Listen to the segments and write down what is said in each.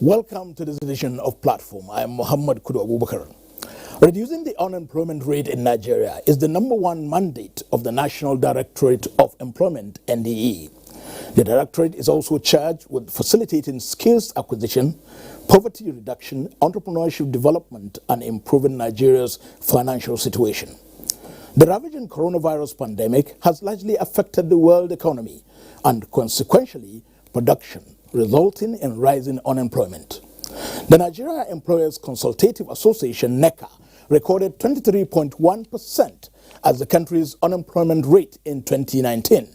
Welcome to this edition of Platform. I am Mohammed Kudu Abubakar. Reducing the unemployment rate in Nigeria is the #1 mandate of the National Directorate of Employment, NDE. The Directorate is also charged with facilitating skills acquisition, poverty reduction, entrepreneurship development, and improving Nigeria's financial situation. The ravaging coronavirus pandemic has largely affected the world economy and consequentially production, resulting in rising unemployment. The Nigeria Employers Consultative Association, NECA, recorded 23.1% as the country's unemployment rate in 2019.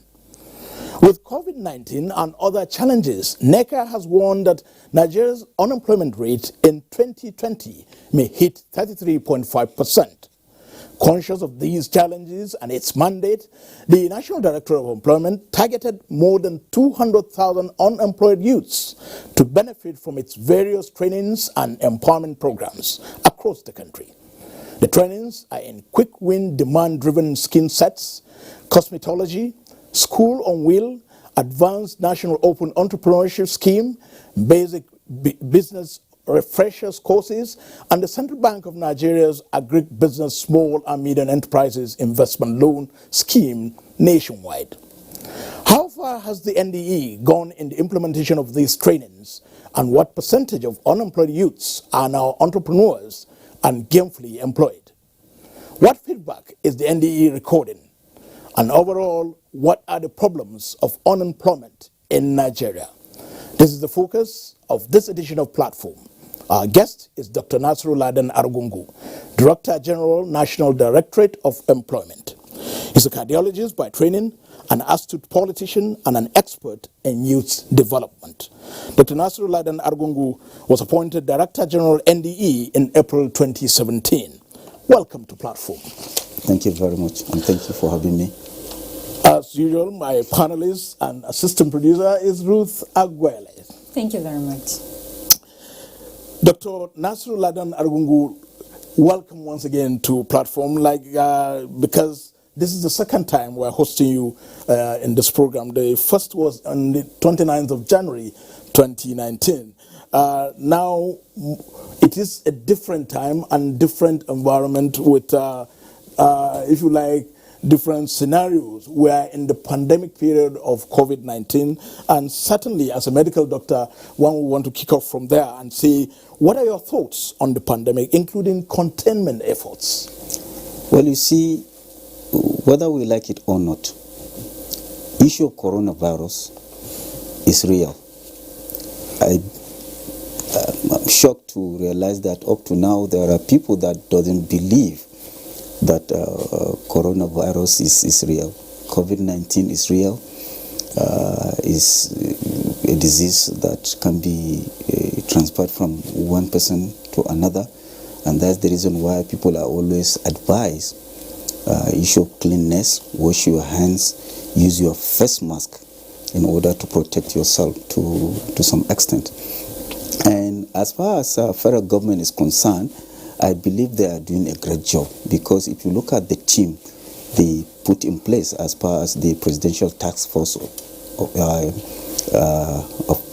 With COVID-19 and other challenges, NECA has warned that Nigeria's unemployment rate in 2020 may hit 33.5%. Conscious of these challenges and its mandate, the National Director of Employment targeted more than 200,000 unemployed youths to benefit from its various trainings and empowerment programs across the country. The trainings are in quick-win, demand-driven skill sets, cosmetology, school on wheel, advanced national open entrepreneurship scheme, basic business refreshers courses, and the Central Bank of Nigeria's Agribusiness Small and Medium Enterprises Investment Loan Scheme nationwide. How far has the NDE gone in the implementation of these trainings, and what percentage of unemployed youths are now entrepreneurs and gainfully employed? What feedback is the NDE recording? And overall, what are the problems of unemployment in Nigeria? This is the focus of this edition of Platform. Our guest is Dr. Nasiru Ladan Argungu, Director General, National Directorate of Employment. He's a cardiologist by training, an astute politician, and an expert in youth development. Dr. Nasiru Ladan Argungu was appointed Director General NDE in April 2017. Welcome to Platform. Thank you very much, and thank you for having me. As usual, my panelist and assistant producer is Ruth Aguele. Thank you very much. Dr. Nasiru Ladan Argungu, welcome once again to Platform. Because this is the second time we're hosting you in this program. The first was on the 29th of January 2019. Now it is a different time and different environment with, if you like, different scenarios. We are in the pandemic period of COVID-19, and certainly as a medical doctor, one will want to kick off from there and say, what are your thoughts on the pandemic, including containment efforts? Well, you see, whether we like it or not, issue of coronavirus is real. I'm shocked to realize that up to now there are people that doesn't believe that coronavirus is real. COVID-19 is real. Is a disease that can be transferred from one person to another, and that's the reason why people are always advised issue of cleanliness, wash your hands, use your face mask in order to protect yourself to some extent. And as far as federal government is concerned, I believe they are doing a great job, because if you look at the team they put in place as far as the presidential task force of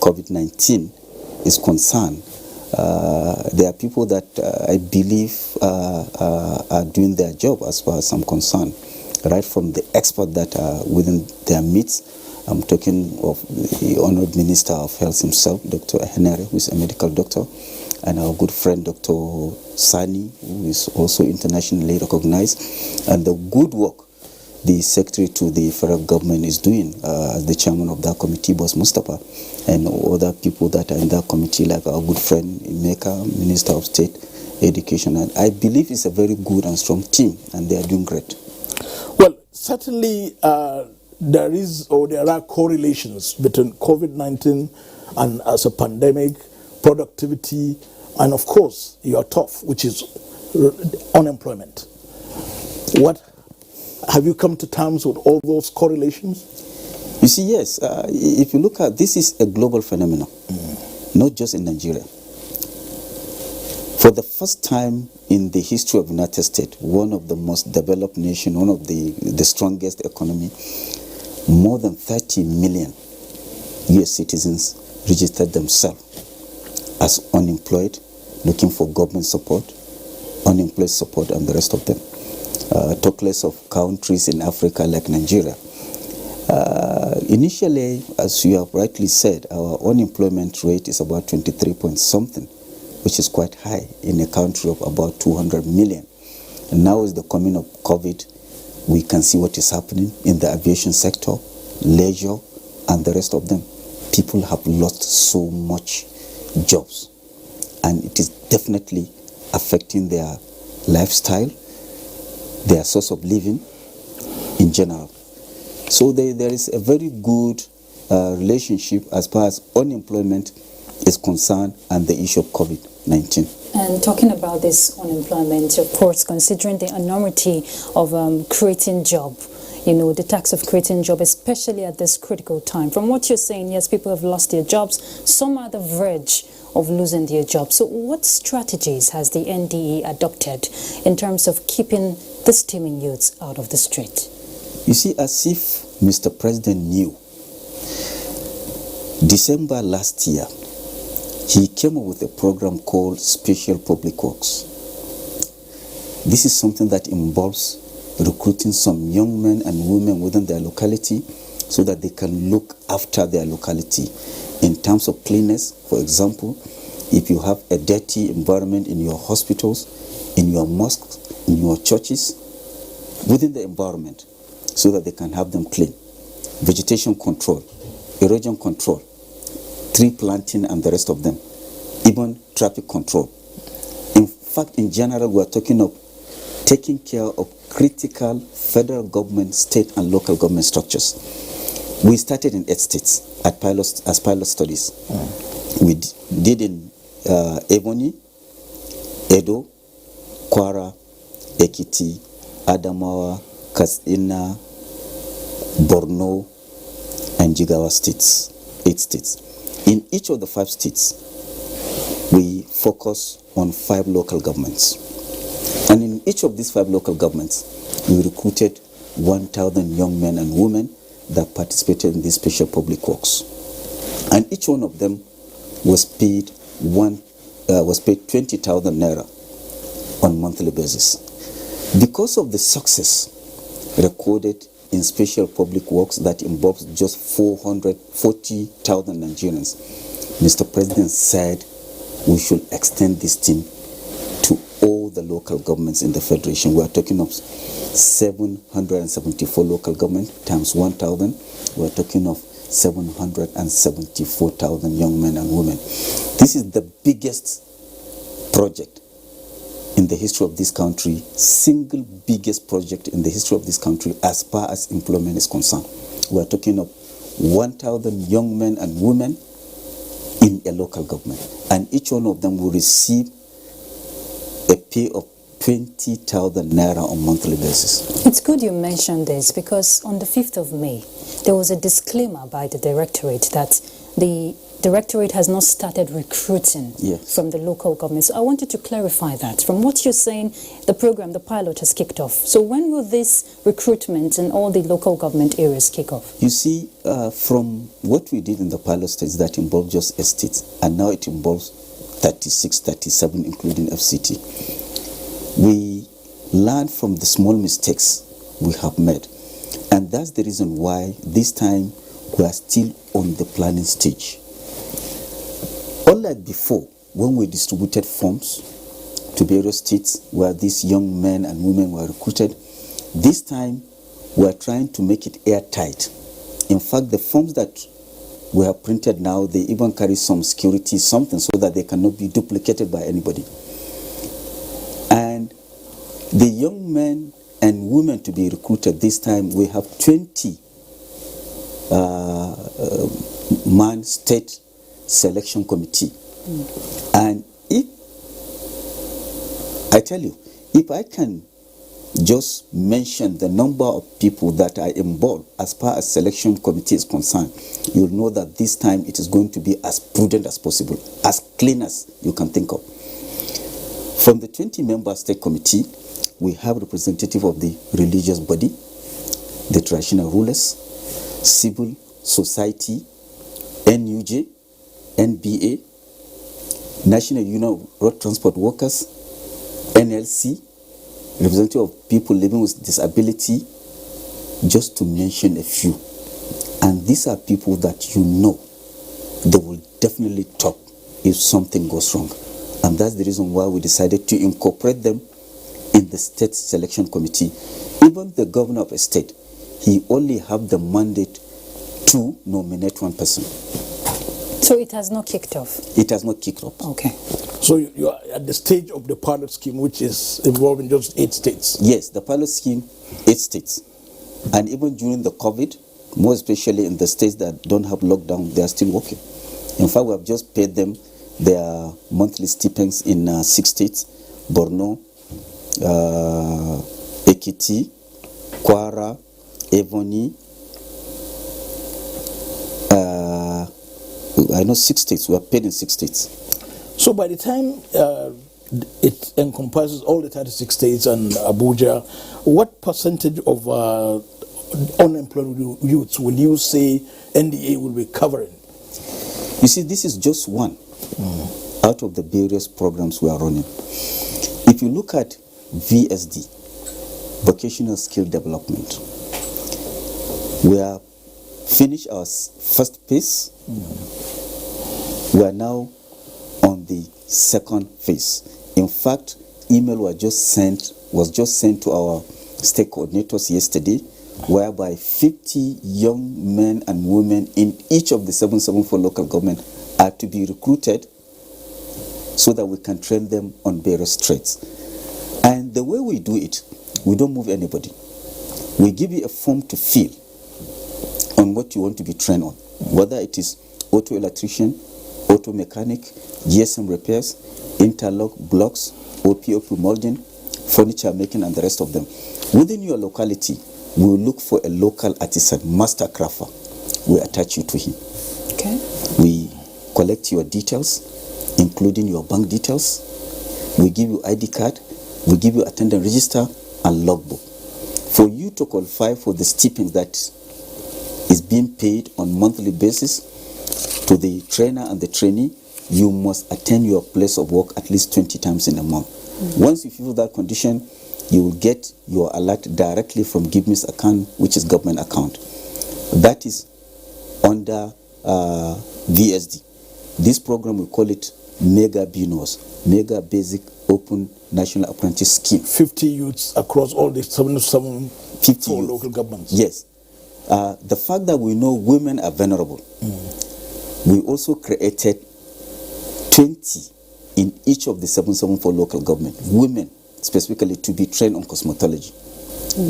COVID-19 is concerned, there are people that I believe are doing their job as far as I'm concerned, right from the experts that are within their midst. I'm talking of the Honored Minister of Health himself, Dr. Henry, who is a medical doctor, and our good friend Dr. Sani, who is also internationally recognized, and the good work the Secretary to the federal government is doing, as the chairman of that committee, Boss Mustafa, and other people that are in that committee, like our good friend Imeka, Minister of State Education. And I believe it's a very good and strong team, and they are doing great. Well, certainly there are correlations between COVID-19 and as a pandemic, productivity, and of course your tough, which is unemployment. What have you come to terms with all those correlations? You see, yes. If you look at this, is a global phenomenon, not just in Nigeria. For the first time in the history of the United States, one of the most developed nations, one of the strongest economy, more than 30 million U.S. citizens registered themselves as unemployed, looking for government support, unemployed support, and the rest of them. Talk less of countries in Africa like Nigeria. Initially, as you have rightly said, our unemployment rate is about 23 point something, which is quite high in a country of about 200 million. And now with the coming of COVID, we can see what is happening in the aviation sector, leisure, and the rest of them. People have lost so much jobs, and it is definitely affecting their lifestyle, their source of living in general. So there is a very good relationship as far as unemployment is concerned and the issue of COVID-19. And talking about this unemployment, of course, considering the enormity of creating job, the tax of creating job, especially at this critical time. From what you're saying, yes, people have lost their jobs. Some are at the verge of losing their jobs. So what strategies has the NDE adopted in terms of keeping the steaming youths out of the street? You see, as if Mr. President knew, December last year, he came up with a program called Special Public Works. This is something that involves recruiting some young men and women within their locality so that they can look after their locality in terms of cleanliness. For example, if you have a dirty environment in your hospitals, in your mosques, in your churches, within the environment, so that they can have them clean. Vegetation control, erosion control, tree planting, and the rest of them. Even traffic control. In fact, in general, we are talking of taking care of critical federal government, state, and local government structures. We started in 8 states as pilot studies. We did in Ebonyi, Edo, Kwara, Ekiti, Adamawa, Katsina, Borno, and Jigawa states, 8 states. In each of the 5 states, we focus on 5 local governments. And in each of these 5 local governments, we recruited 1,000 young men and women that participated in these special public works. And each one of them was paid 20,000 naira on a monthly basis. Because of the success recorded in special public works that involves just 440,000 Nigerians, Mr. President said we should extend this team to all the local governments in the Federation. We are talking of 774 local governments times 1,000. We are talking of 774,000 young men and women. This is the biggest project in the history of this country, single biggest project in the history of this country as far as employment is concerned. We are talking of 1,000 young men and women in a local government, and each one of them will receive a pay of 20,000 naira on a monthly basis. It's good you mentioned this, because on the 5th of May, there was a disclaimer by the Directorate that the Directorate has not started recruiting from the local government. So I wanted to clarify that. From what you're saying, the program, the pilot has kicked off. So when will this recruitment in all the local government areas kick off? You see, from what we did in the pilot stage that involved just estates, and now it involves 36, 37, including FCT. We learned from the small mistakes we have made. And that's the reason why this time we are still on the planning stage. Unlike before, when we distributed forms to various states where these young men and women were recruited, this time we are trying to make it airtight. In fact, the forms that we have printed now, they even carry some security, something, so that they cannot be duplicated by anybody. And the young men and women to be recruited this time, we have 20 man state selection committee. And if I tell you, if I can just mention the number of people that are involved as far as selection committee is concerned, you'll know that this time it is going to be as prudent as possible, as clean as you can think of. From the 20-member state committee, we have representative of the religious body, the traditional rulers, civil society, NUJ, NBA, National Union of Road Transport Workers, NLC, representative of people living with disability, just to mention a few. And these are people that you know they will definitely talk if something goes wrong. And that's the reason why we decided to incorporate them in the state selection committee. Even the governor of a state, he only have the mandate to nominate one person. So it has not kicked off? It has not kicked off. Okay. So you are at the stage of the pilot scheme, which is involving just 8 states? Yes, the pilot scheme, 8 states. And even during the COVID, more especially in the states that don't have lockdown, they are still working. In fact, we have just paid them their monthly stipends in 6 states: Borno, Ekiti, Kwara, Ebonyi. I know 6 states. We are paid in 6 states. So by the time it encompasses all the 36 states and Abuja, what percentage of unemployed youths will you say NDA will be covering? You see, this is just one out of the various programs we are running. If you look at VSD, Vocational Skill Development, we have finished our first phase. We are now on the second phase. In fact, email was just sent to our state coordinators yesterday, whereby 50 young men and women in each of the 774 local government are to be recruited so that we can train them on various trades. And the way we do it, we don't move anybody. We give you a form to fill on what you want to be trained on, whether it is auto electrician, auto mechanic, GSM repairs, interlock blocks, OPOP molding, furniture making, and the rest of them. Within your locality, we will look for a local artisan, master crafter. We attach you to him. Okay. We collect your details, including your bank details. We give you ID card. We give you attendance register and logbook. For you to qualify for the stipend that is being paid on monthly basis to the trainer and the trainee, you must attend your place of work at least 20 times in a month. Once you fulfill that condition, you will get your alert directly from GiveMe's account, which is government account. That is under VSD. This program, we call it Mega BNOS, Mega Basic Open National Apprentice Scheme. 50 youths across all the 774 local governments. Yes. The fact that we know women are vulnerable, we also created 20 in each of the 774 local government, women specifically, to be trained on cosmetology,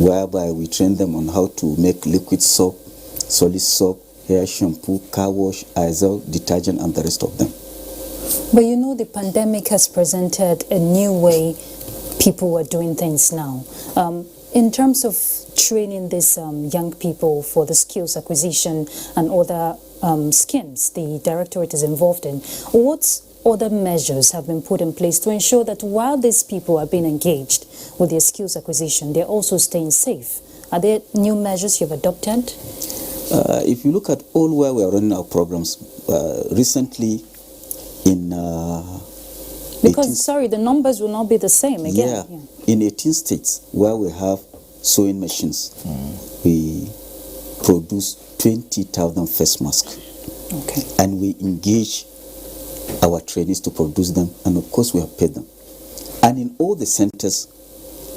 whereby we train them on how to make liquid soap, solid soap, hair shampoo, car wash, Izal, detergent, and the rest of them. But you know, the pandemic has presented a new way people are doing things now. In terms of training these young people for the skills acquisition and other schemes the directorate is involved in, what other measures have been put in place to ensure that while these people are being engaged with their skills acquisition, they're also staying safe? Are there new measures you've adopted? If you look at all where we are running our programs, recently in because, sorry, the numbers will not be the same again. Yeah. In 18 states where we have sewing machines, we produce 20,000 face masks. Okay. And we engage our trainees to produce them, and of course we have paid them. And in all the centers,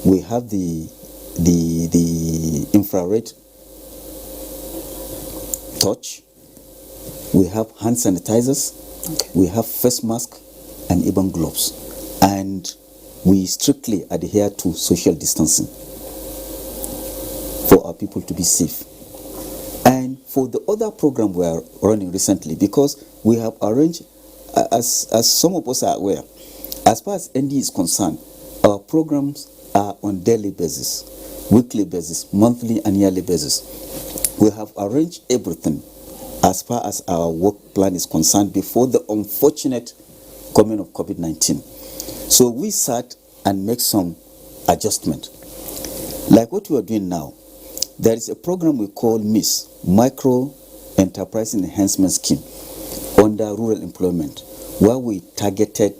we have the infrared touch, we have hand sanitizers, we have face masks, and even gloves. And we strictly adhere to social distancing for our people to be safe. And for the other program we are running recently, because we have arranged, as some of us are aware, as far as NDE is concerned, our programs are on daily basis, weekly basis, monthly and yearly basis. We have arranged everything as far as our work plan is concerned before the unfortunate coming of COVID-19. So we sat and make some adjustment. Like what we are doing now, there is a program we call MIS, Micro Enterprise Enhancement Scheme, under rural employment, where we targeted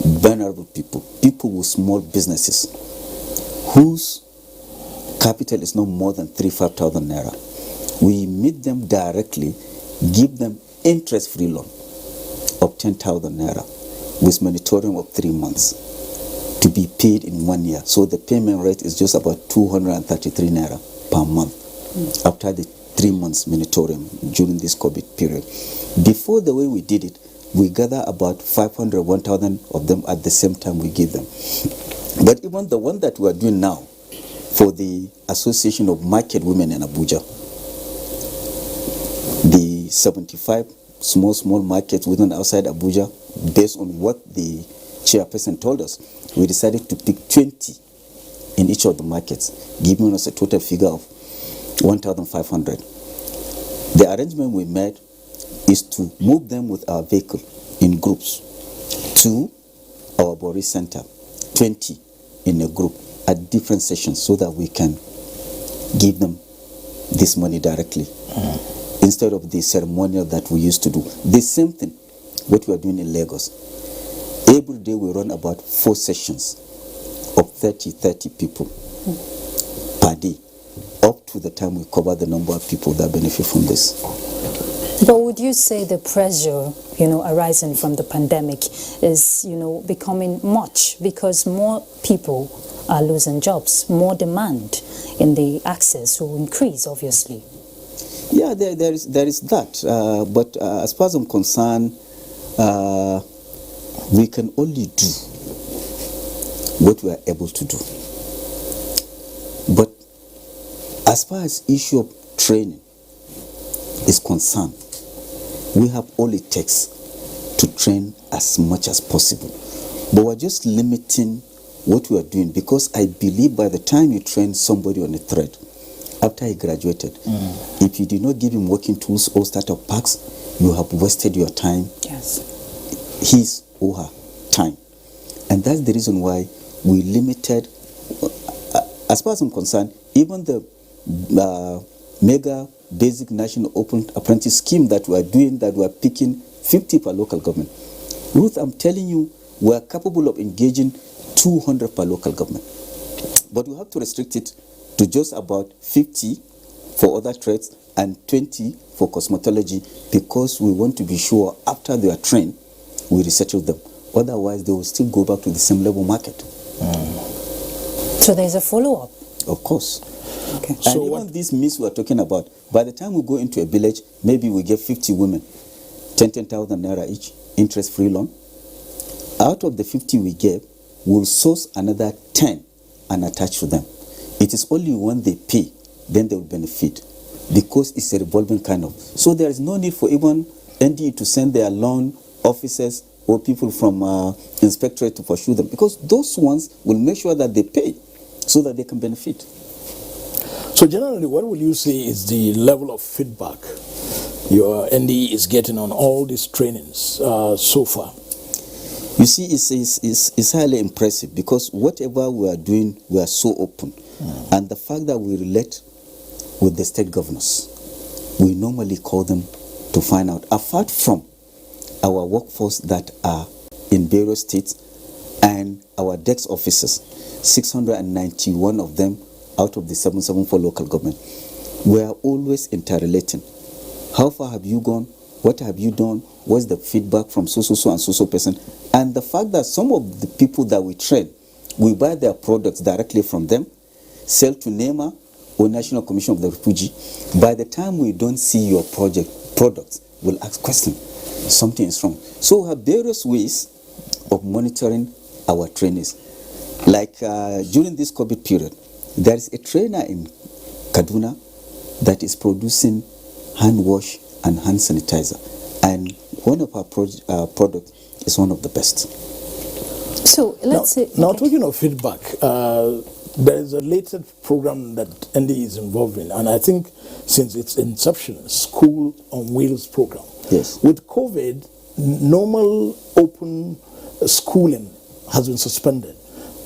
vulnerable people, people with small businesses, whose capital is no more than 3,000-5,000 naira. We meet them directly, give them interest-free loan of 10,000 naira with moratorium of 3 months to be paid in 1 year. So the payment rate is just about 233 naira per month after the 3 months moratorium during this COVID period. Before, the way we did it, we gather about 500, 1,000 of them at the same time we give them. But even the one that we are doing now for the Association of Market Women in Abuja, the 75 small markets within outside Abuja, based on what the chairperson told us, we decided to pick 20 in each of the markets, giving us a total figure of 1,500. The arrangement we made is to move them with our vehicle in groups to our Boris Center, 20 in a group at different sessions, so that we can give them this money directly instead of the ceremonial that we used to do. The same thing what we are doing in Lagos. Every day we run about 4 sessions of 30 people per day, up to the time we cover the number of people that benefit from this. But would you say the pressure, arising from the pandemic is, becoming much because more people are losing jobs, more demand in the access will increase, obviously? Yeah, there is that. But as far as I'm concerned, we can only do what we are able to do. But as far as issue of training is concerned, we have all it takes to train as much as possible. But we're just limiting what we are doing, because I believe by the time you train somebody on a thread, after he graduated, if you did not give him working tools or startup packs, you have wasted your time, his or her time. And that's the reason why we limited, as far as I'm concerned, even the mega basic national open apprentice scheme that we are doing, that we are picking 50 per local government. Ruth, I'm telling you, we are capable of engaging 200 per local government. But we have to restrict it to just about 50 for other trades and 20 for cosmetology, because we want to be sure after they are trained, we resettle them. Otherwise, they will still go back to the same level market. So there's a follow-up? Of course. Okay. And so even these myths we are talking about, by the time we go into a village, maybe we get 50 women, 10,000 naira each, interest-free loan. Out of the 50 we gave, we'll source another 10 and attach to them. It is only when they pay, then they will benefit, because it's a revolving kind of. So there is no need for even NDE to send their loan officers or people from inspectorate to pursue them, because those ones will make sure that they pay so that they can benefit. So generally, what will you say is the level of feedback your NDE is getting on all these trainings so far? You see, it's highly impressive, because whatever we are doing, we are so open. And the fact that we relate with the state governors, we normally call them to find out, apart from our workforce that are in various states and our desk officers, 691 of them out of the 774 local government, we are always interrelating. How far have you gone? What have you done? What's the feedback from so and so person? And the fact that some of the people that we train, we buy their products directly from them, sell to NEMA or National Commission of the Refugee. By the time we don't see your products, we'll ask questions. Something is wrong. So we have various ways of monitoring our trainees. Like during this COVID period, there is a trainer in Kaduna that is producing hand wash and hand sanitizer. And one of our products is one of the best. So let's say... Now, talking of feedback, there is a latest program that NDE is involved in, and I think since its inception, School on Wheels program. Yes. With COVID, normal open schooling has been suspended.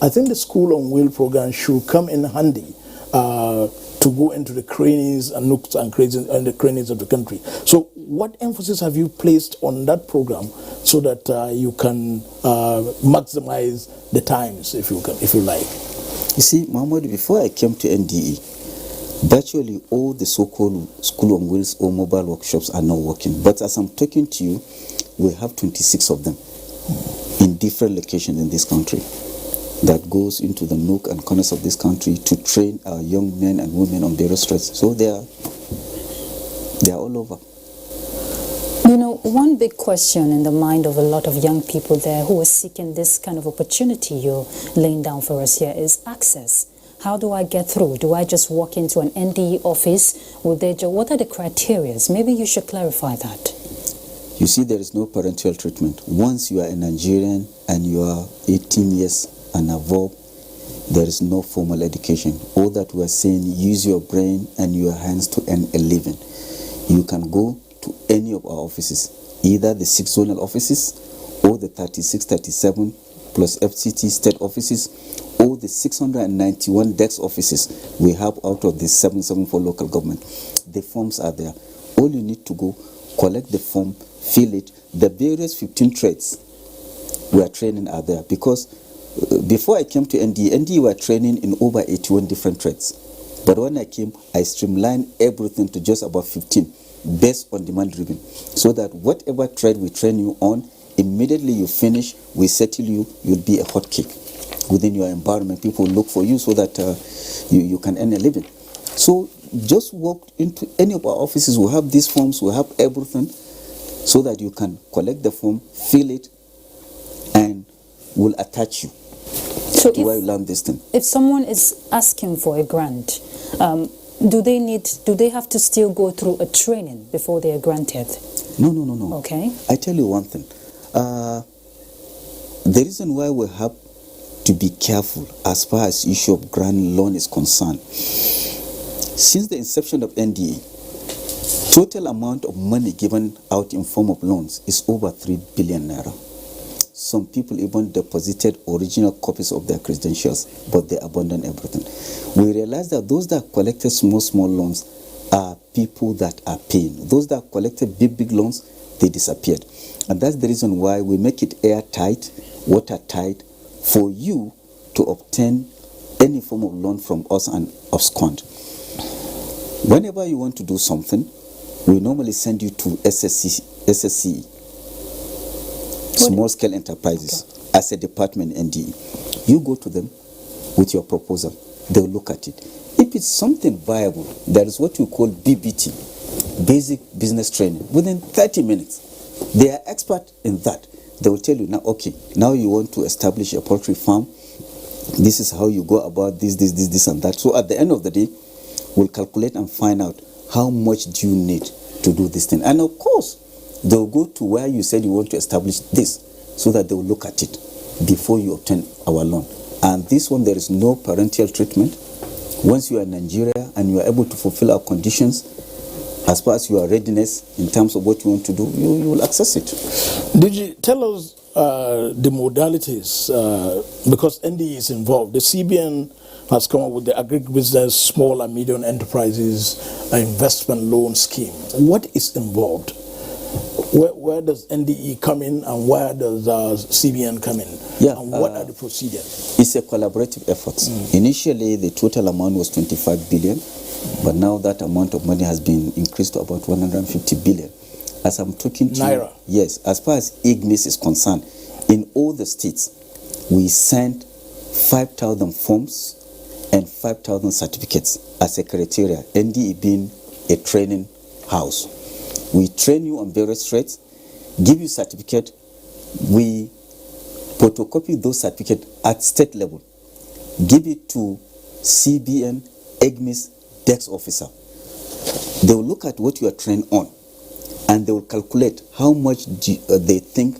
I think the School on Wheels program should come in handy to go into the crannies and nooks and crannies of the country. So what emphasis have you placed on that program so that you can maximize the times, if you like? You see, Mohammed, before I came to NDE, virtually all the so-called school on wheels or mobile workshops are not working. But as I'm talking to you, we have 26 of them in different locations in this country that goes into the nook and corners of this country to train our young men and women on various trades. So they are all over. You know, one big question in the mind of a lot of young people there who are seeking this kind of opportunity you're laying down for us here is access. How do I get through? Do I just walk into an NDE office? What are the criteria? Maybe you should clarify that. You see, there is no parental treatment. Once you are a Nigerian and you are 18 years and above, there is no formal education. All that we are saying, use your brain and your hands to earn a living. You can go to any of our offices, either the 6 zonal offices or the 36, 37 plus FCT state offices, or the 691 DEX offices we have out of the 774 local government. The forms are there. All you need to go, collect the form, fill it. The various 15 trades we are training are there, because before I came to NDE were training in over 81 different trades. But when I came, I streamlined everything to just about 15, based on demand driven, so that whatever trade we train you on, immediately you finish, we settle you, you'll be a hot cake within your environment. People look for you so that you can earn a living. So just walk into any of our offices. We have these forms, we have everything, so that you can collect the form, fill it, and we'll attach you to where you learn this thing. If someone is asking for a grant, do they have to still go through a training before they are granted? No. Okay. I tell you one thing. The reason why we have to be careful as far as issue of grant loan is concerned, since the inception of NDE, total amount of money given out in form of loans is over 3 billion naira. Some people even deposited original copies of their credentials, but they abandoned everything. We realized that those that collected small loans are people that are paying. Those that collected big loans, they disappeared. And that's the reason why we make it airtight, watertight, for you to obtain any form of loan from us and abscond. Whenever you want to do something, we normally send you to SSCE, Small Scale Enterprises, as a department NDE. You go to them with your proposal. They'll look at it. If it's something viable, there is what you call BBT, Basic Business Training. Within 30 minutes, they are expert in that. They will tell you, now, okay, now you want to establish a poultry farm. This is how you go about this, and that. So at the end of the day, we'll calculate and find out how much do you need to do this thing. And of course, they'll go to where you said you want to establish this, so that they will look at it before you obtain our loan. And this one, there is no parental treatment. Once you are in Nigeria and you are able to fulfill our conditions, as far as your readiness in terms of what you want to do, you will access it. Did you tell us the modalities, because NDE is involved? The CBN has come up with the agribusiness, small and medium enterprises investment loan scheme. What is involved? Where does NDE come in, and where does CBN come in? Yeah, and what are the procedures? It's a collaborative effort. Initially, the total amount was 25 billion, but now that amount of money has been increased to about 150 billion. As I'm talking to Naira. you, yes, as far as IGMIS is concerned, in all the states, we sent 5,000 forms and 5,000 certificates as a criteria, NDE being a training house. We train you on various trades, give you certificate, we photocopy those certificates at state level, give it to CBN, IGMIS, DEX officer. They will look at what you are trained on, and they will calculate how much they think,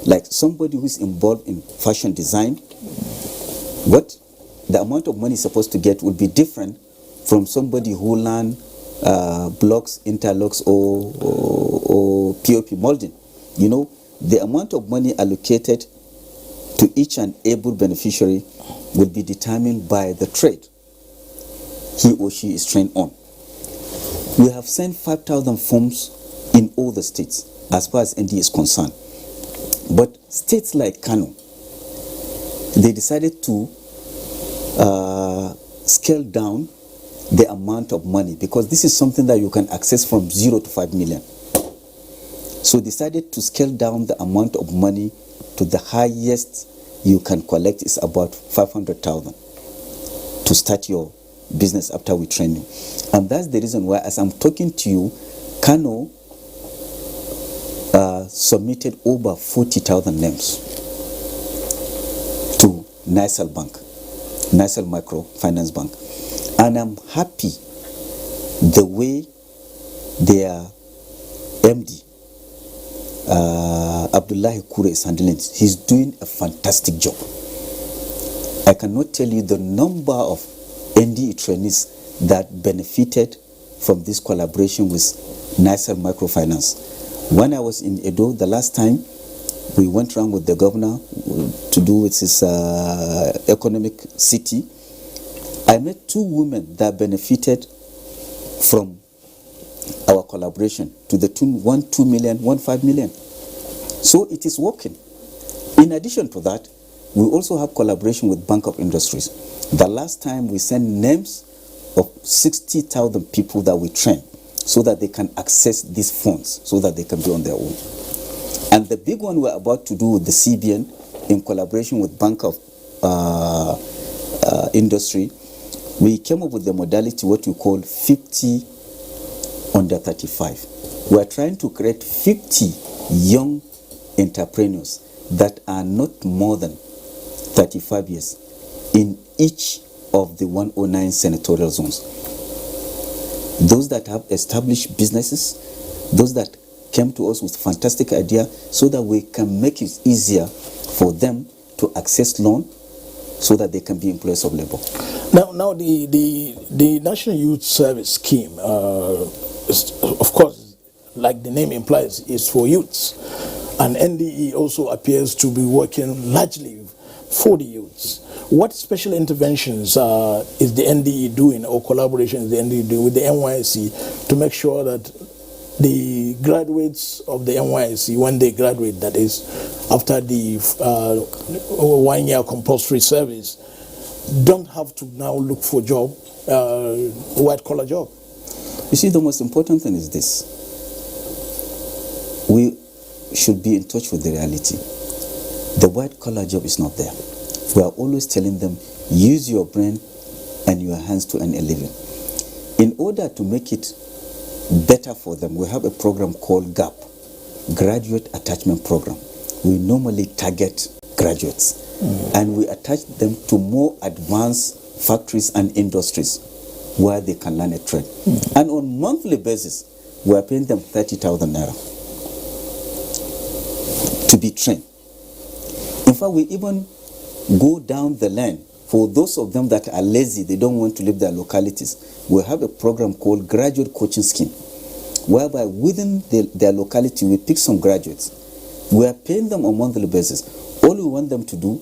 like somebody who is involved in fashion design, what the amount of money is supposed to get would be different from somebody who learn blocks, interlocks, or POP molding. You know, the amount of money allocated to each and every beneficiary will be determined by the trade he or she is trained on. We have sent 5,000 forms in all the states as far as NDE is concerned. But states like Kano, they decided to scale down the amount of money, because this is something that you can access from 0 to 5 million. So decided to scale down the amount of money to the highest you can collect is about 500,000 to start your business after we train you. And that's the reason why, as I'm talking to you, Kano submitted over 40,000 names to Nisal Bank, Nisal Microfinance Bank. And I'm happy the way their MD, Abdullahi Kure, is handling it. He's doing a fantastic job. I cannot tell you the number of NDE trainees that benefited from this collaboration with Nisal Microfinance. When I was in Edo the last time, we went around with the governor to do with his economic city. I met 2 women that benefited from our collaboration to the tune 2 million, 5 million. So it is working. In addition to that, we also have collaboration with Bank of Industries. The last time we sent names of 60,000 people that we train so that they can access these funds, so that they can be on their own. And the big one we're about to do with the CBN in collaboration with Bank of Industry, we came up with the modality, what we call 50 under 35. We are trying to create 50 young entrepreneurs that are not more than 35 years in each of the 109 senatorial zones. Those that have established businesses, those that came to us with fantastic idea, so that we can make it easier for them to access loan, so that they can be employees of labor. Now the National Youth Service Scheme, is, of course, like the name implies, is for youths, and NDE also appears to be working largely for the youths. What special interventions is the NDE doing, or collaboration is the NDE doing with the NYSC to make sure that the graduates of the NYSC, when they graduate, that is, after the 1 year compulsory service, don't have to now look for job, white collar job? You see, the most important thing is this. We should be in touch with the reality. The white collar job is not there. We are always telling them, use your brain and your hands to earn a living. In order to make it better for them, we have a program called GAP, Graduate Attachment Program. We normally target graduates, and we attach them to more advanced factories and industries where they can learn a trade. And on monthly basis, we are paying them 30,000 naira to be trained. In fact, we even go down the line. For those of them that are lazy, they don't want to leave their localities, we have a program called Graduate Coaching Scheme, whereby within their locality, we pick some graduates. We are paying them on a monthly basis. All we want them to do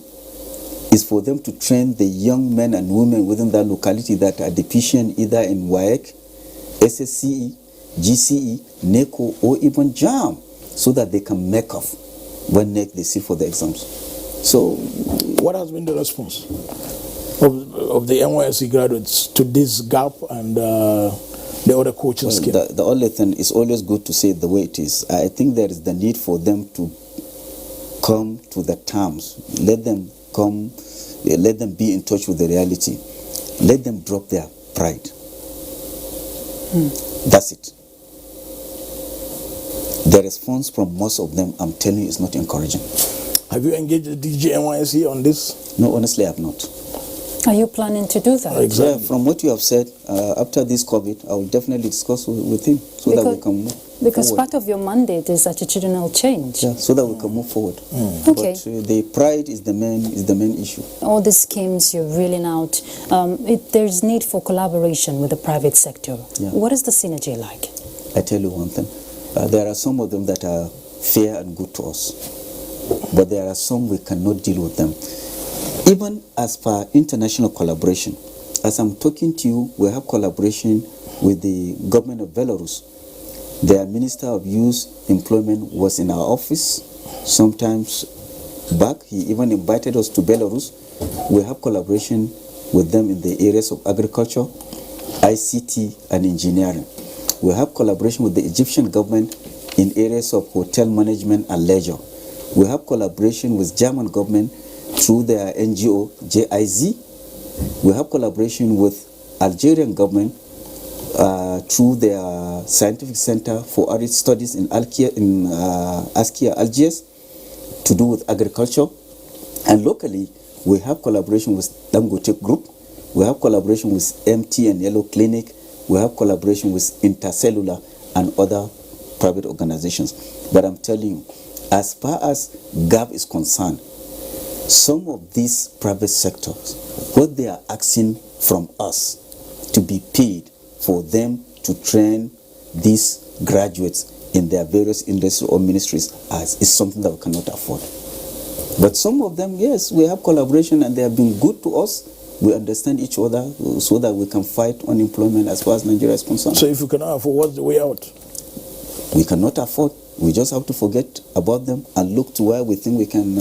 is for them to train the young men and women within that locality that are deficient either in WAEC, SSCE, GCE, NECO, or even JAM, so that they can make off when they sit for the exams. So, what has been the response of the NYSC graduates to this GAP and the other coaching scheme? The only thing is always good to say it the way it is. I think there is the need for them to come to the terms. Let them come, let them be in touch with the reality. Let them drop their pride. That's it. The response from most of them, I'm telling you, is not encouraging. Have you engaged the DG NYSC on this? No, honestly, I have not. Are you planning to do that? Exactly. Yeah, from what you have said, after this COVID, I will definitely discuss with him so that we can move Because forward. part of your mandate is attitudinal change. Yeah, so that we can move forward. Okay. But the pride is the main issue. All these schemes you're reeling out, there's need for collaboration with the private sector. Yeah. What is the synergy like? I tell you one thing. There are some of them that are fair and good to us, but there are some we cannot deal with them. Even as per international collaboration, as I'm talking to you, we have collaboration with the government of Belarus Their Minister of Youth Employment was in our office sometimes back. He even invited us to Belarus. We have collaboration with them in the areas of agriculture, ICT, and engineering. We have collaboration with the Egyptian government in areas of hotel management and leisure. We have collaboration with German government through their NGO, JIZ. We have collaboration with Algerian government through their Scientific Center for Arid Studies in Askia, Algiers, to do with agriculture. And locally, we have collaboration with Dangote Group. We have collaboration with MT and Yellow Clinic. We have collaboration with Intercellular and other private organizations. But I'm telling you, as far as GAV is concerned, some of these private sectors, what they are asking from us to be paid for them to train these graduates in their various industries or ministries is something that we cannot afford. But some of them, yes, we have collaboration and they have been good to us. We understand each other so that we can fight unemployment as far as Nigeria is concerned. So if you cannot afford, what's the way out? We cannot afford. We just have to forget about them and look to where we think we can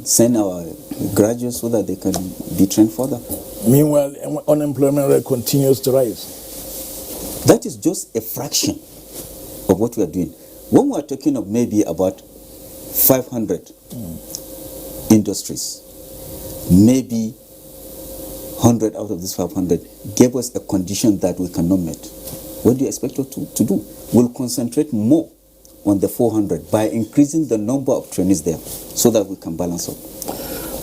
send our graduates so that they can be trained further. Meanwhile, unemployment rate continues to rise. That is just a fraction of what we are doing. When we are talking of maybe about 500 industries, maybe 100 out of these 500 gave us a condition that we cannot meet. What do you expect us to do? We'll concentrate more on the 400 by increasing the number of trainees there so that we can balance out.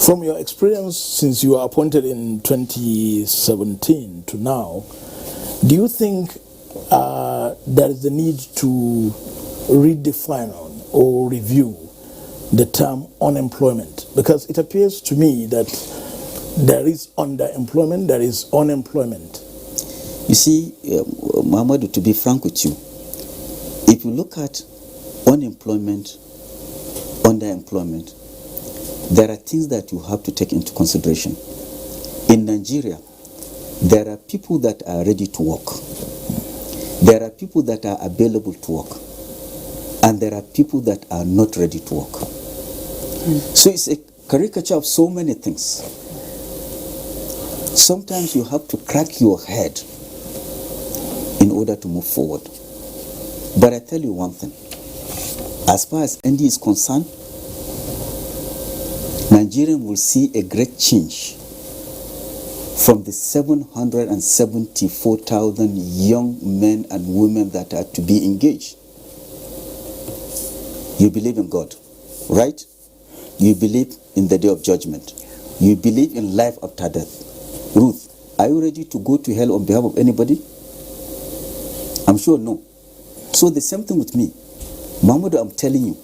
From your experience since you were appointed in 2017 to now, do you think there is a need to redefine or review the term unemployment? Because it appears to me that there is underemployment, there is unemployment. You see, Mohammed, to be frank with you, if you look at unemployment, underemployment, there are things that you have to take into consideration. In Nigeria, there are people that are ready to work. There are people that are available to work. And there are people that are not ready to work. So it's a caricature of so many things. Sometimes you have to crack your head in order to move forward. But I tell you one thing. As far as NDE is concerned, Nigerians will see a great change from the 774,000 young men and women that are to be engaged. You believe in God, right? You believe in the day of judgment. You believe in life after death. Ruth, are you ready to go to hell on behalf of anybody? I'm sure no. So the same thing with me. Mohammed, I'm telling you,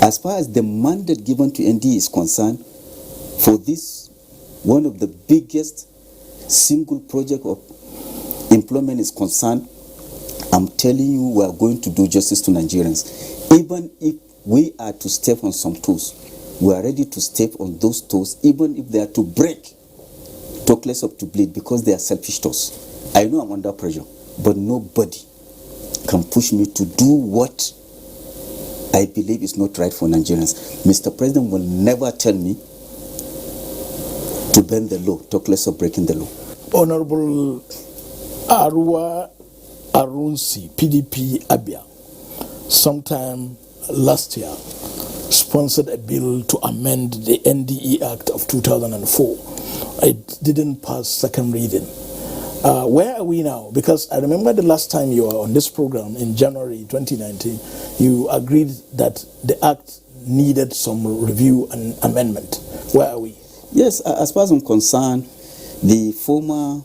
as far as the mandate given to NDE is concerned, for this, one of the biggest single project of employment is concerned, I'm telling you, we are going to do justice to Nigerians. Even if we are to step on some toes, we are ready to step on those toes, even if they are to break, talk less of to bleed, because they are selfish toes. I know I'm under pressure, but nobody can push me to do what I believe is not right for Nigerians. Mr. President will never tell me to bend the law, talk less of breaking the law. Honorable Arua Arunsi, PDP Abia, sometime last year, sponsored a bill to amend the NDE Act of 2004. It didn't pass second reading. Where are we now? Because I remember the last time you were on this program in January 2019, you agreed that the act needed some review and amendment. Where are we? Yes, as far as I'm concerned, the former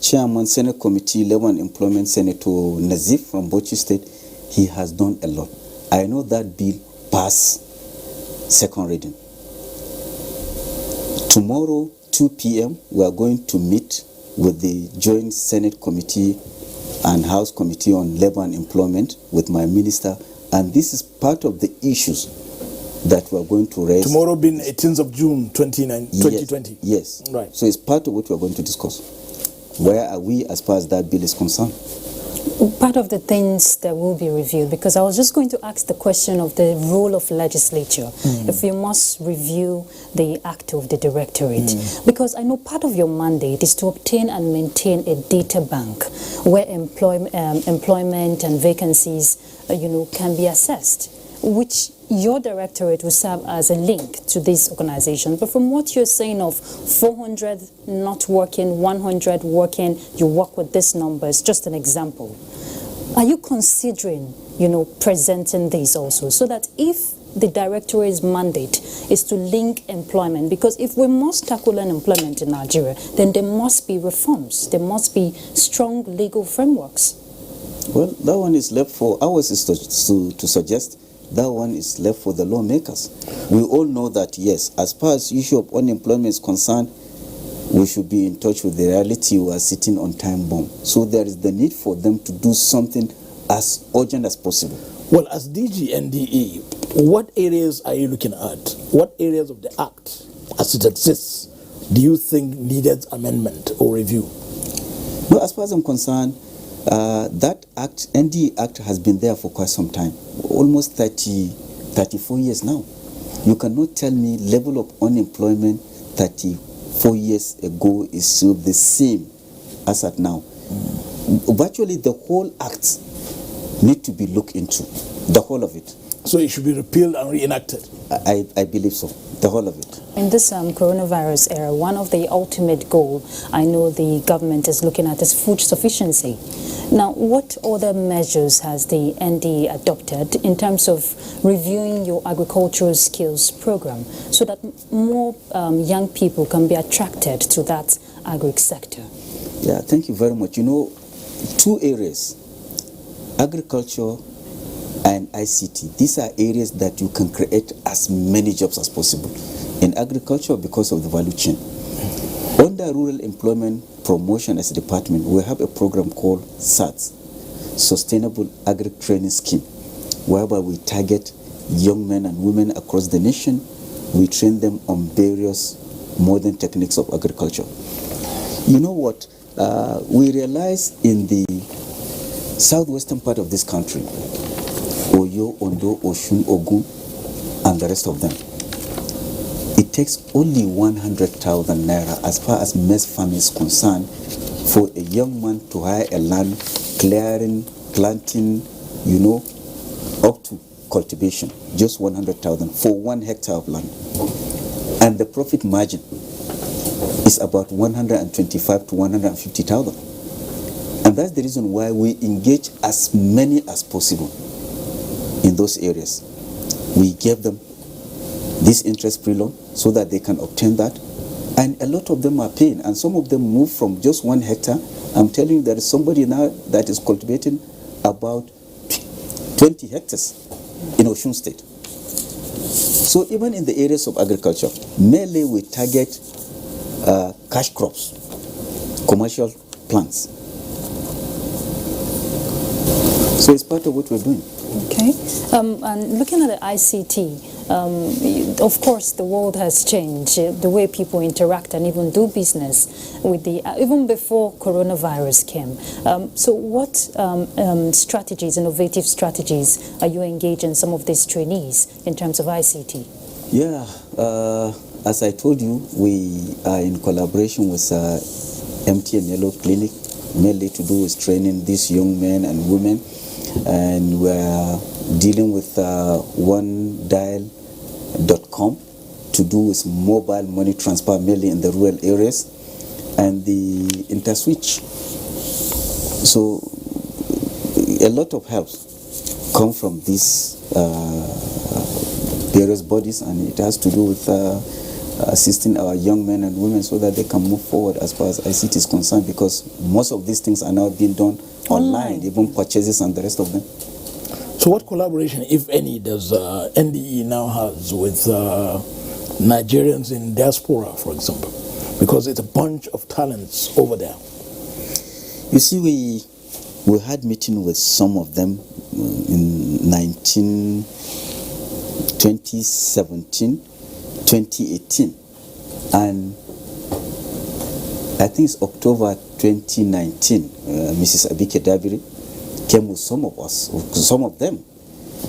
chairman, Senate Committee, Labor and Employment, Senator Nazif from Bauchi State, he has done a lot. I know that bill passed second reading. Tomorrow, 2 p.m., we are going to meet with the Joint Senate Committee and House Committee on Labor and Employment with my minister, and this is part of the issues that we are going to raise. Tomorrow being 18th of June 2020. Yes. Right. So it's part of what we are going to discuss. Where are we as far as that bill is concerned? Part of the things that will be reviewed, because I was just going to ask the question of the role of legislature, if you must review the act of the directorate, because I know part of your mandate is to obtain and maintain a data bank where employment and vacancies, can be assessed, which your directorate will serve as a link to these organizations. But from what you're saying of 400 not working, 100 working, you work with these numbers, just an example. Are you considering, presenting these also, so that if the directorate's mandate is to link employment, because if we must tackle unemployment in Nigeria, then there must be reforms, there must be strong legal frameworks. Well, that one is left for ours is to suggest. That one is left for the lawmakers. We all know that, yes, as far as the issue of unemployment is concerned, we should be in touch with the reality we are sitting on time bomb. So there is the need for them to do something as urgent as possible. Well, as DG NDE, what areas are you looking at? What areas of the Act, as it exists, do you think needed amendment or review? Well, as far as I'm concerned, that Act, NDE Act, has been there for quite some time, almost 34 years now. You cannot tell me level of unemployment 34 years ago is still the same as at now. Virtually the whole Act need to be looked into, the whole of it. So it should be repealed and reenacted? I believe so, the whole of it. In this coronavirus era, one of the ultimate goals I know the government is looking at is food sufficiency. Now, what other measures has the NDE adopted in terms of reviewing your agricultural skills program so that more young people can be attracted to that agri sector? Yeah, thank you very much. Two areas, agriculture and ICT. These are areas that you can create as many jobs as possible. In agriculture, because of the value chain. Under Rural Employment Promotion as a department, we have a program called SATS, Sustainable Agri Training Scheme, whereby we target young men and women across the nation. We train them on various modern techniques of agriculture. You know what? We realize in the southwestern part of this country, Oyo, Ondo, Oshun, Ogun, and the rest of them, it takes only 100,000 naira as far as maize farming is concerned for a young man to hire a land, clearing, planting, up to cultivation. Just 100,000 for 1 hectare of land. And the profit margin is about 125 to 150,000. And that's the reason why we engage as many as possible in those areas. We gave them this interest-free loan so that they can obtain that. And a lot of them are paying. And some of them move from just 1 hectare. I'm telling you, there is somebody now that is cultivating about 20 hectares in Osun State. So even in the areas of agriculture, mainly we target cash crops, commercial plants. So it's part of what we're doing. Okay. And looking at the ICT, of course, the world has changed, the way people interact and even do business with even before coronavirus came. So what strategies, innovative strategies, are you engaging some of these trainees in terms of ICT? Yeah, as I told you, we are in collaboration with NTA Yellow Clinic, mainly to do with training these young men and women. And we're dealing with onedial.com to do with mobile money transfer, mainly in the rural areas, and the InterSwitch. So a lot of help come from these various bodies, and it has to do with assisting our young men and women so that they can move forward as far as ICT is concerned, because most of these things are now being done online, even purchases and the rest of them. So what collaboration, if any, does NDE now has with Nigerians in diaspora, for example? Because it's a bunch of talents over there. You see, we had meeting with some of them in 2017, 2018, and I think it's October 2019, Mrs. Abike Dabiri came with some of them,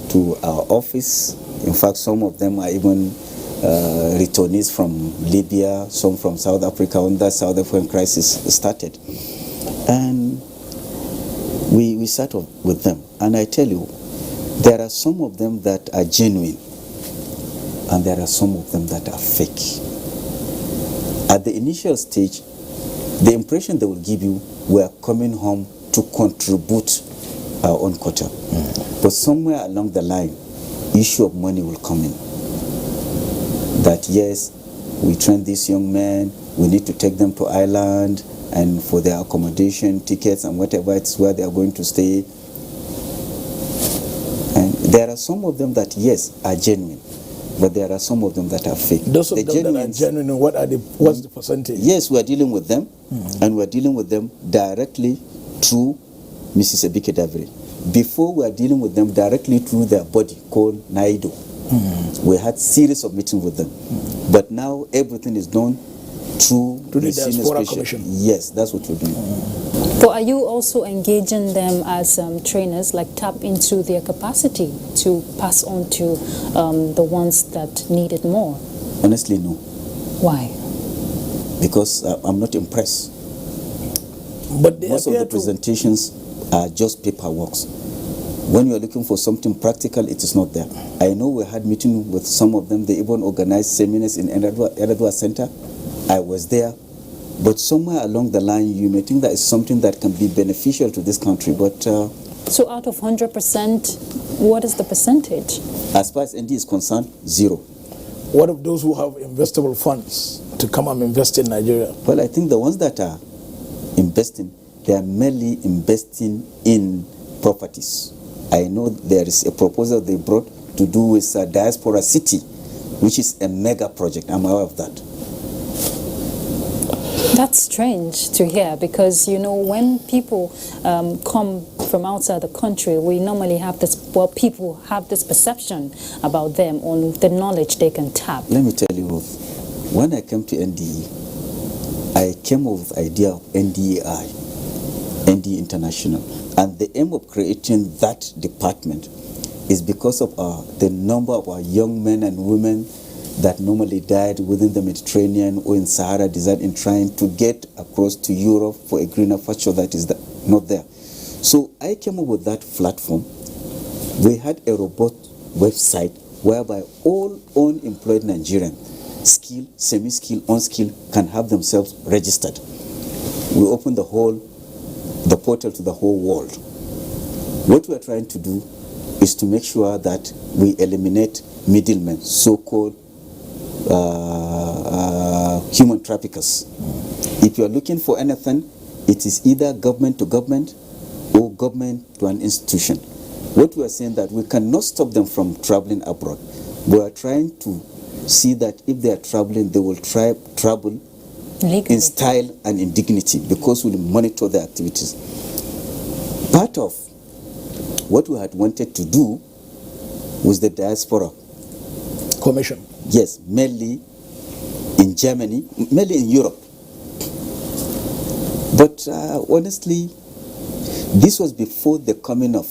to our office. In fact, some of them are even returnees from Libya, some from South Africa when that South African crisis started. And we sat with them. And I tell you, there are some of them that are genuine, and there are some of them that are fake. At the initial stage, the impression they will give you, we are coming home to contribute our own quota. But somewhere along the line, issue of money will come in. That yes, we train these young men, we need to take them to Ireland, and for their accommodation, tickets, and whatever it's where they are going to stay. And there are some of them that, yes, are genuine, but there are some of them that are fake. Those of them that are genuine, what's the percentage? Yes, we are dealing with them, and we are dealing with them directly through Mrs. Ebike Daviri. Before, we are dealing with them directly through their body called NAIDO. We had series of meetings with them. But now everything is done through the Diaspora Commission. Yes, that's what we're doing. But are you also engaging them as trainers, like tap into their capacity to pass on to the ones that need it more? Honestly, no. Why? Because I'm not impressed. But most of the presentations are just paperwork. When you are looking for something practical, it is not there. I know we had meetings with some of them. They even organized seminars in Eradua Center. I was there. But somewhere along the line, you may think that is something that can be beneficial to this country. But so out of 100%, what is the percentage? As far as NDE is concerned, 0. What of those who have investable funds to come and invest in Nigeria? Well, I think the ones that are investing, they are merely investing in properties. I know there is a proposal they brought to do with a diaspora city, which is a mega project. I'm aware of that. That's strange to hear, because, you know, when people come from outside the country, we normally have this, well, people have this perception about them on the knowledge they can tap. Let me tell you, Ruth, when I came to NDE, I came up with the idea of NDEI, NDE International. And the aim of creating that department is because of the number of our young men and women that normally died within the Mediterranean or in Sahara Desert in trying to get across to Europe for a greener future that is not there. So I came up with that platform. We had a robot website whereby all unemployed Nigerians, skilled, semi-skilled, unskilled, can have themselves registered. We opened the portal to the whole world. What we are trying to do is to make sure that we eliminate middlemen, so-called human traffickers. If you are looking for anything, it is either government to government or government to an institution. What we are saying that we cannot stop them from traveling abroad. We are trying to see that if they are traveling, they will travel legally, in style and in dignity, because we will monitor their activities. Part of what we had wanted to do was the Diaspora Commission. Yes, mainly in Germany, mainly in Europe. But honestly, this was before the coming of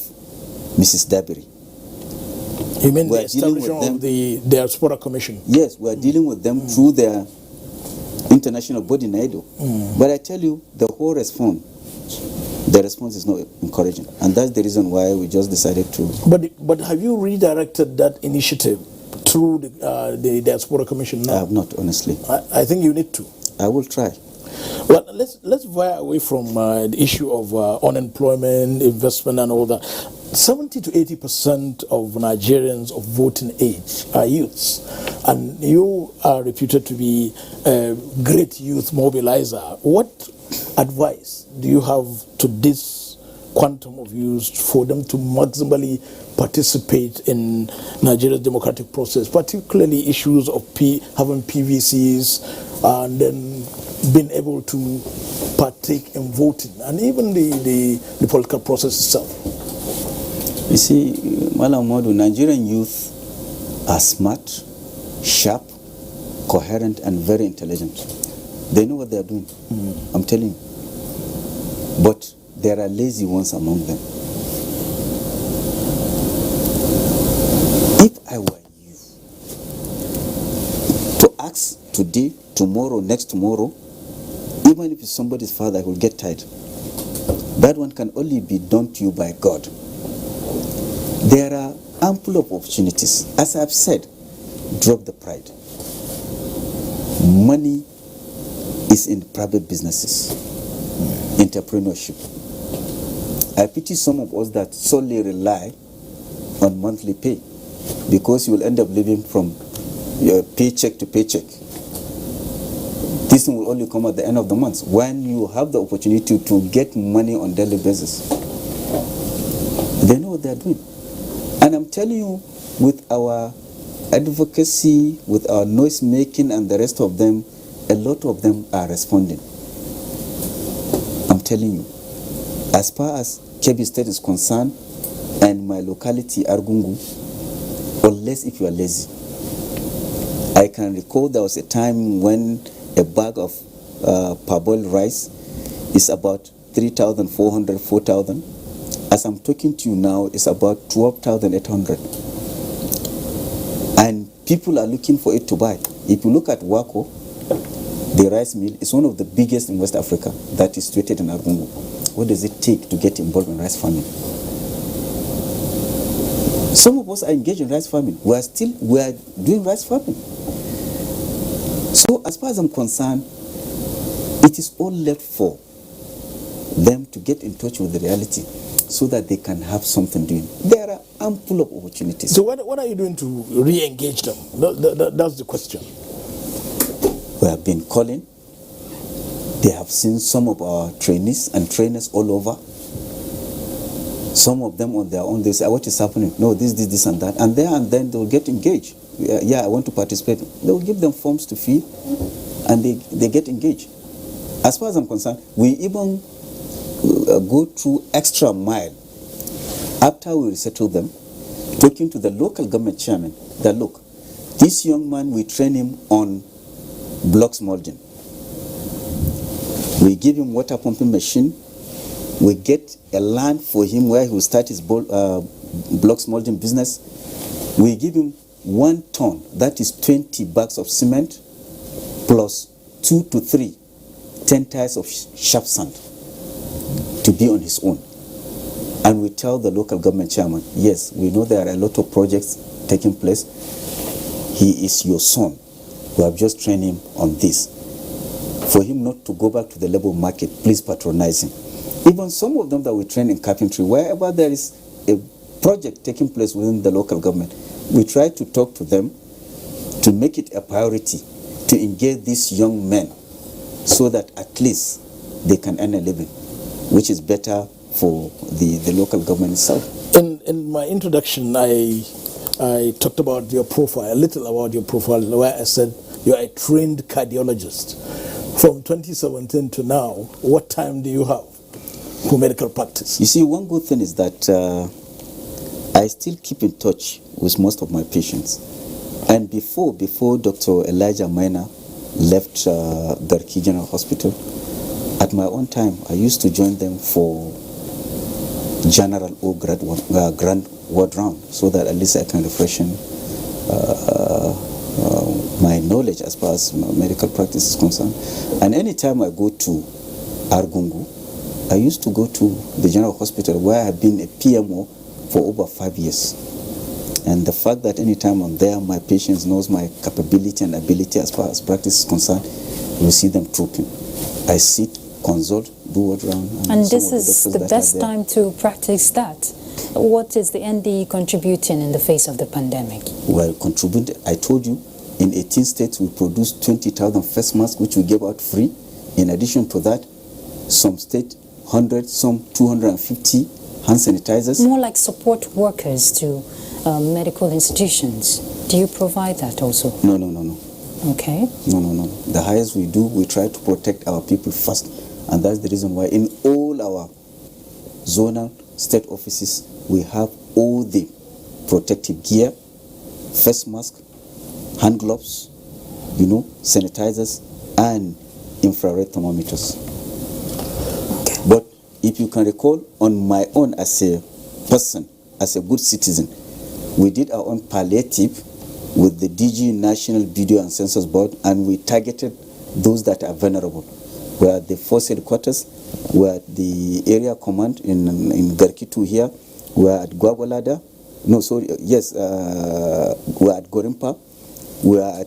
Mrs. Daviri. You mean the establishment of the Diaspora Commission? Yes, we are dealing with them through their international body, NAIDO. But I tell you, the response is not encouraging. And that's the reason why we just decided to... But have you redirected that initiative through the Diaspora Commission now? I have not, honestly. I think you need to. I will try. Well, let's veer away from the issue of unemployment, investment, and all that. 70 to 80% of Nigerians of voting age are youths, and you are reputed to be a great youth mobilizer. What advice do you have to this quantum of youth for them to maximally participate in Nigeria's democratic process, particularly issues of having PVCs and then being able to partake in voting and even the political process itself? You see, Malam Modu, Nigerian youth are smart, sharp, coherent, and very intelligent. They know what they are doing. I'm telling you. But there are lazy ones among them. I were you, to ask today, tomorrow, next tomorrow, even if it's somebody's father, will get tired. That one can only be done to you by God. There are ample of opportunities. As I've said, drop the pride. Money is in private businesses, entrepreneurship. I pity some of us that solely rely on monthly pay, because you will end up living from your paycheck to paycheck. This will only come at the end of the month, when you have the opportunity to get money on daily basis. They know what they're doing. And I'm telling you, with our advocacy, with our noise making and the rest of them, a lot of them are responding. I'm telling you, as far as Kebbi State is concerned, and my locality, Argungu, unless if you are lazy. I can recall there was a time when a bag of parboiled rice is about 3,400, 4,000. As I'm talking to you now, it's about 12,800. And people are looking for it to buy. If you look at Wako, the rice mill is one of the biggest in West Africa that is situated in Argungu. What does it take to get involved in rice farming? Some of us are engaged in rice farming. We are doing rice farming. So as far as I'm concerned, it is all left for them to get in touch with the reality so that they can have something doing. There are ample of opportunities. So what are you doing to re-engage them? That's the question. We have been calling. They have seen some of our trainees and trainers all over. Some of them on their own, they say, what is happening? No, this and that. And then they'll get engaged. Yeah, I want to participate. They'll give them forms to fill, and they get engaged. As far as I'm concerned, we even go through extra mile after we resettle them, talking to the local government chairman that, look, this young man, we train him on blocks molding. We give him water pumping machine. We get a land for him where he will start his blocks molding business. We give him 1 ton, that is 20 bags of cement, plus 2 to 3 10 tires of sharp sand to be on his own. And we tell the local government chairman, yes, we know there are a lot of projects taking place. He is your son. We have just trained him on this. For him not to go back to the labor market, please patronize him. Even some of them that we train in carpentry, wherever there is a project taking place within the local government, we try to talk to them to make it a priority to engage these young men so that at least they can earn a living, which is better for the local government itself. In my introduction, I talked about your profile, a little about your profile, where I said you are a trained cardiologist. From 2017 to now, what time do you have for medical practice? You see, one good thing is that I still keep in touch with most of my patients. And before Dr. Elijah Maina left Garki General Hospital, at my own time, I used to join them for general or grand ward round, so that at least I can refreshen my knowledge as far as medical practice is concerned. And anytime I go to Argungu, I used to go to the general hospital where I have been a PMO for over 5 years. And the fact that anytime I'm there, my patients knows my capability and ability as far as practice is concerned, you see them trooping. I sit, consult, do what round. And this is the best time to practice that. What is the NDE contributing in the face of the pandemic? Well, contributing, I told you, in 18 states we produced 20,000 face masks, which we gave out free. In addition to that, some states 100, some 250 hand sanitizers. More like support workers to medical institutions. Do you provide that also? No. Okay. No. The highest we do, we try to protect our people first. And that's the reason why in all our zonal state offices, we have all the protective gear, face mask, hand gloves, sanitizers, and infrared thermometers. Okay. But if you can recall, on my own as a person, as a good citizen, We did our own palliative with the DG National Video and Census Board, and we targeted those that are vulnerable. We're at the force headquarters, we're at the area command in Garkitu here, we're at Gwagwalada, we're at Gorimpa, we're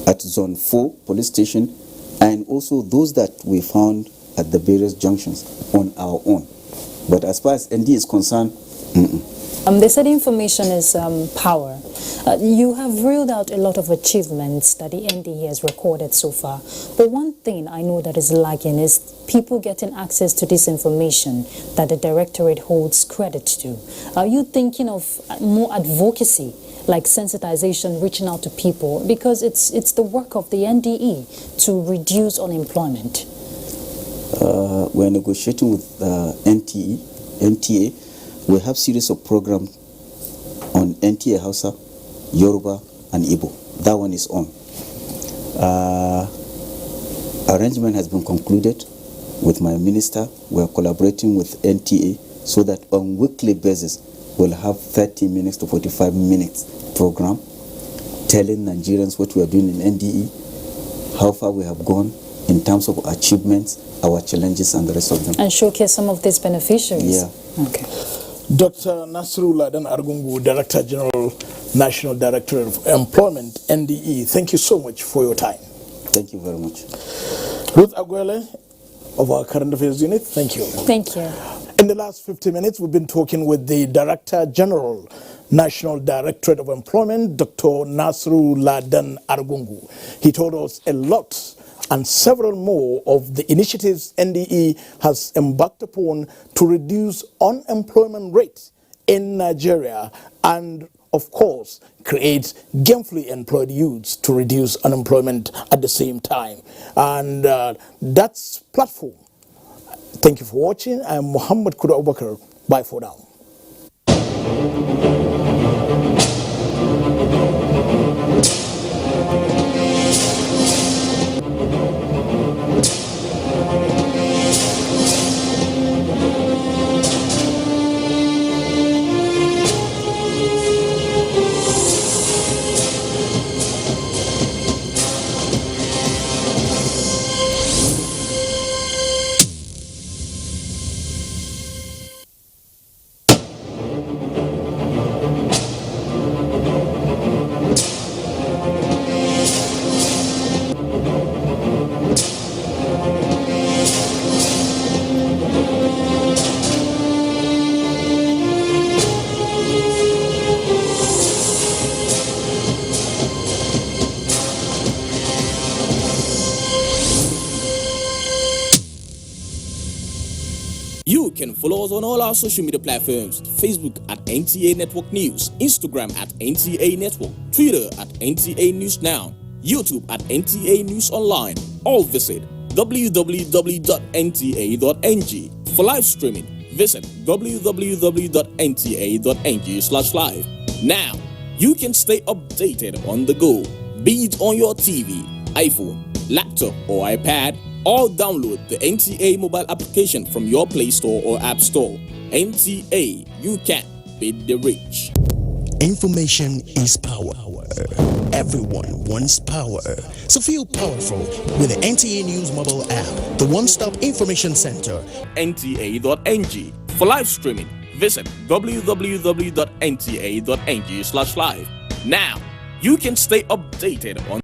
at Zone 4 police station, and also those that we found at the various junctions on our own. But as far as ND is concerned, they said information is power. You have ruled out a lot of achievements that the NDE has recorded so far. But one thing I know that is lagging is people getting access to this information that the Directorate holds credit to. Are you thinking of more advocacy, like sensitization, reaching out to people? Because it's the work of the NDE to reduce unemployment. We're negotiating with NTA. We have series of programs on NTA Hausa, Yoruba, and Igbo. That one is on. Arrangement has been concluded with my minister. We are collaborating with NTA so that on weekly basis we'll have 30 minutes to 45 minutes program telling Nigerians what we are doing in NDE, how far we have gone in terms of achievements, our challenges, and the rest of them. And showcase some of these beneficiaries. Yeah. Okay. Dr. Nasiru Ladan Argungu, Director General, National Directorate of Employment, NDE, thank you so much for your time. Thank you very much. Ruth Aguele of our Current Affairs Unit, thank you. Thank you. In the last 50 minutes, we've been talking with the Director General, National Directorate of Employment, Dr. Nasiru Ladan Argungu. He told us a lot and several more of the initiatives NDE has embarked upon to reduce unemployment rate in Nigeria and, of course, create gainfully employed youths to reduce unemployment at the same time. And that's platform. Thank you for watching. I'm Mohammed Kuda Abubakar. Bye for now. You can follow us on all our social media platforms: Facebook at NTA Network News, Instagram at NTA Network, Twitter at NTA News Now, YouTube at NTA News Online. Or visit www.nta.ng. For live streaming, visit www.nta.ng/live. Now, you can stay updated on the go, be it on your TV, iPhone, laptop, or iPad, or download the NTA mobile application from your Play Store or App Store. NTA, you can beat the rich. Information is power. Everyone wants power. So feel powerful with the NTA News mobile app, the one-stop information center. NTA.ng. For live streaming, visit www.nta.ng/live. Now, you can stay updated on